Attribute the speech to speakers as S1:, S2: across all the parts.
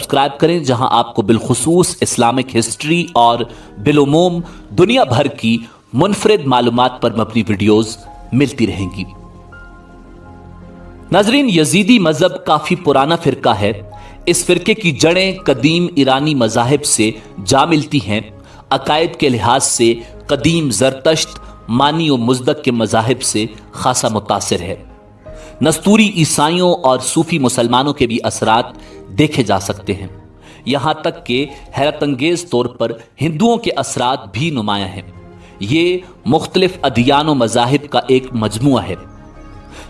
S1: Subscribe کریں جہاں آپ کو بالخصوص اسلامک ہسٹری اور بالعموم دنیا بھر کی منفرد معلومات پر مبنی ویڈیوز ملتی رہیں گی۔ ناظرین، یزیدی مذہب کافی پرانا فرقہ ہے۔ اس فرقے کی جڑیں قدیم ایرانی مذاہب سے جا ملتی ہیں۔ عقائد کے لحاظ سے قدیم زرتشت، مانی و مزدک کے مذاہب سے خاصا متاثر ہے۔ نستوری عیسائیوں اور صوفی مسلمانوں کے بھی اثرات دیکھے جا سکتے ہیں، یہاں تک کہ حیرت انگیز طور پر ہندوؤں کے اثرات بھی نمایاں ہیں۔ یہ مختلف ادیان و مذاہب کا ایک مجموعہ ہے۔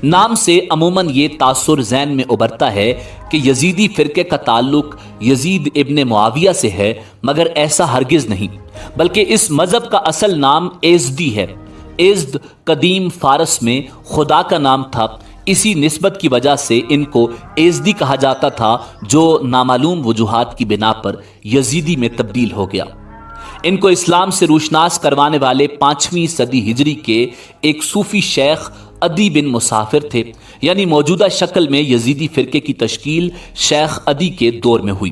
S1: نام سے عموماً یہ تاثر ذہن میں ابھرتا ہے کہ یزیدی فرقے کا تعلق یزید ابن معاویہ سے ہے، مگر ایسا ہرگز نہیں، بلکہ اس مذہب کا اصل نام ایزدی ہے۔ ایزد قدیم فارس میں خدا کا نام تھا، اسی نسبت کی وجہ سے ان کو ایزدی کہا جاتا تھا، جو نامعلوم وجوہات کی بنا پر یزیدی میں تبدیل ہو گیا۔ ان کو اسلام سے روشناس کروانے والے 5ویں صدی ہجری کے ایک صوفی شیخ عدی بن مسافر تھے، یعنی موجودہ شکل میں یزیدی فرقے کی تشکیل شیخ عدی کے دور میں ہوئی۔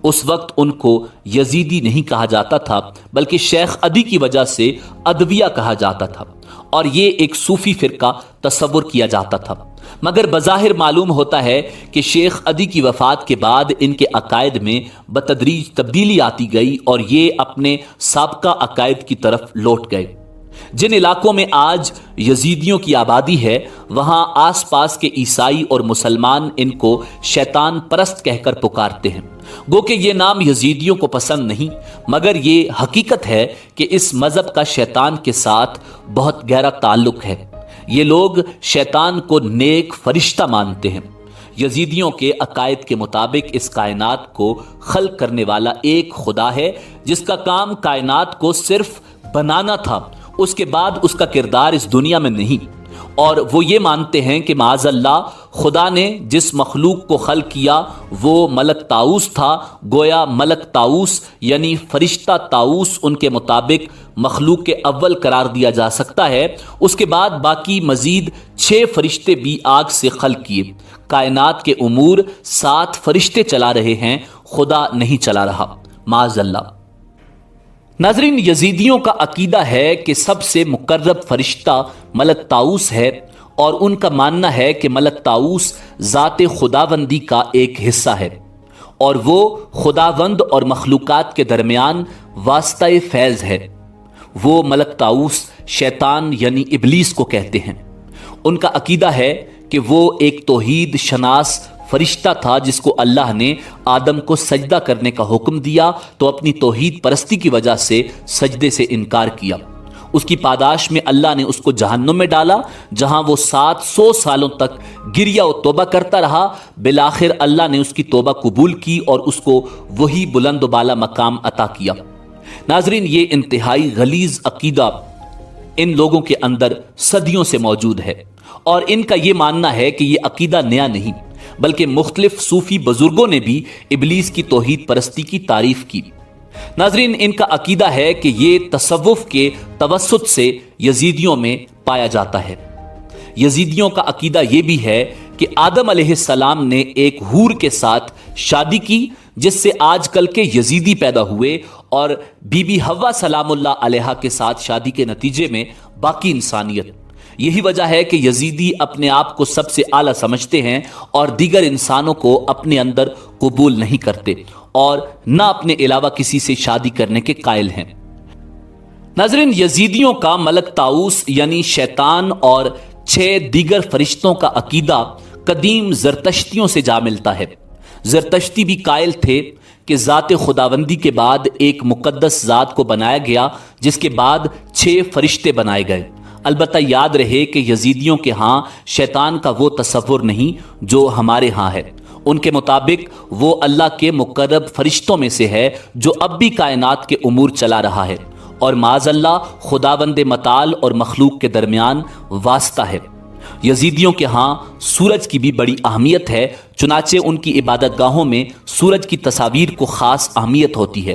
S1: اس وقت ان کو یزیدی نہیں کہا جاتا تھا، بلکہ شیخ عدی کی وجہ سے ادویہ کہا جاتا تھا، اور یہ ایک صوفی فرقہ تصور کیا جاتا تھا۔ مگر بظاہر معلوم ہوتا ہے کہ شیخ عدی کی وفات کے بعد ان کے عقائد میں بتدریج تبدیلی آتی گئی اور یہ اپنے سابقہ عقائد کی طرف لوٹ گئے۔ جن علاقوں میں آج یزیدیوں کی آبادی ہے، وہاں آس پاس کے عیسائی اور مسلمان ان کو شیطان پرست کہہ کر پکارتے ہیں۔ گو کہ یہ نام یزیدیوں کو پسند نہیں، مگر یہ حقیقت ہے کہ اس مذہب کا شیطان کے ساتھ بہت گہرا تعلق ہے۔ یہ لوگ شیطان کو نیک فرشتہ مانتے ہیں۔ یزیدیوں کے عقائد کے مطابق اس کائنات کو خلق کرنے والا ایک خدا ہے، جس کا کام کائنات کو صرف بنانا تھا، اس کے بعد اس کا کردار اس دنیا میں نہیں۔ اور وہ یہ مانتے ہیں کہ معاذ اللہ خدا نے جس مخلوق کو خلق کیا وہ ملک طاؤس تھا، گویا ملک طاؤس یعنی فرشتہ طاؤس ان کے مطابق مخلوق کے اول قرار دیا جا سکتا ہے۔ اس کے بعد باقی مزید 6 فرشتے بھی آگ سے خلق کیے۔ کائنات کے امور 7 فرشتے چلا رہے ہیں، خدا نہیں چلا رہا، معاذ اللہ۔ ناظرین، یزیدیوں کا عقیدہ ہے کہ سب سے مقرب فرشتہ ملک طاؤس ہے، اور ان کا ماننا ہے کہ ملک طاؤس ذات خداوندی کا ایک حصہ ہے، اور وہ خداوند اور مخلوقات کے درمیان واسطہ فیض ہے۔ وہ ملک طاؤس شیطان یعنی ابلیس کو کہتے ہیں۔ ان کا عقیدہ ہے کہ وہ ایک توحید شناس فرشتہ تھا، جس کو اللہ نے آدم کو سجدہ کرنے کا حکم دیا تو اپنی توحید پرستی کی وجہ سے سجدے سے انکار کیا۔ اس کی پاداش میں اللہ نے اس کو جہنم میں ڈالا، جہاں وہ 700 سالوں تک گریہ و توبہ کرتا رہا۔ بالآخر اللہ نے اس کی توبہ قبول کی اور اس کو وہی بلند و بالا مقام عطا کیا۔ ناظرین، یہ انتہائی غلیظ عقیدہ ان لوگوں کے اندر صدیوں سے موجود ہے، اور ان کا یہ ماننا ہے کہ یہ عقیدہ نیا نہیں، بلکہ مختلف صوفی بزرگوں نے بھی ابلیس کی توحید پرستی کی تعریف کی۔ ناظرین، ان کا عقیدہ ہے کہ یہ تصوف کے توسط سے یزیدیوں میں پایا جاتا ہے۔ یزیدیوں کا عقیدہ یہ بھی ہے کہ آدم علیہ السلام نے ایک حور کے ساتھ شادی کی، جس سے آج کل کے یزیدی پیدا ہوئے، اور بی بی حوا سلام اللہ علیہا کے ساتھ شادی کے نتیجے میں باقی انسانیت۔ یہی وجہ ہے کہ یزیدی اپنے آپ کو سب سے اعلیٰ سمجھتے ہیں اور دیگر انسانوں کو اپنے اندر قبول نہیں کرتے، اور نہ اپنے علاوہ کسی سے شادی کرنے کے قائل ہیں۔ ناظرین، یزیدیوں کا ملک طاؤس یعنی شیطان اور 6 دیگر فرشتوں کا عقیدہ قدیم زرتشتیوں سے جا ملتا ہے۔ زرتشتی بھی قائل تھے کہ ذات خداوندی کے بعد ایک مقدس ذات کو بنایا گیا، جس کے بعد 6 فرشتے بنائے گئے۔ البتہ یاد رہے کہ یزیدیوں کے ہاں شیطان کا وہ تصور نہیں جو ہمارے ہاں ہے۔ ان کے مطابق وہ اللہ کے مقرب فرشتوں میں سے ہے، جو اب بھی کائنات کے امور چلا رہا ہے، اور معاذ اللہ خداوند متعال اور مخلوق کے درمیان واسطہ ہے۔ یزیدیوں کے ہاں سورج کی بھی بڑی اہمیت ہے، چنانچہ ان کی عبادت گاہوں میں سورج کی تصاویر کو خاص اہمیت ہوتی ہے۔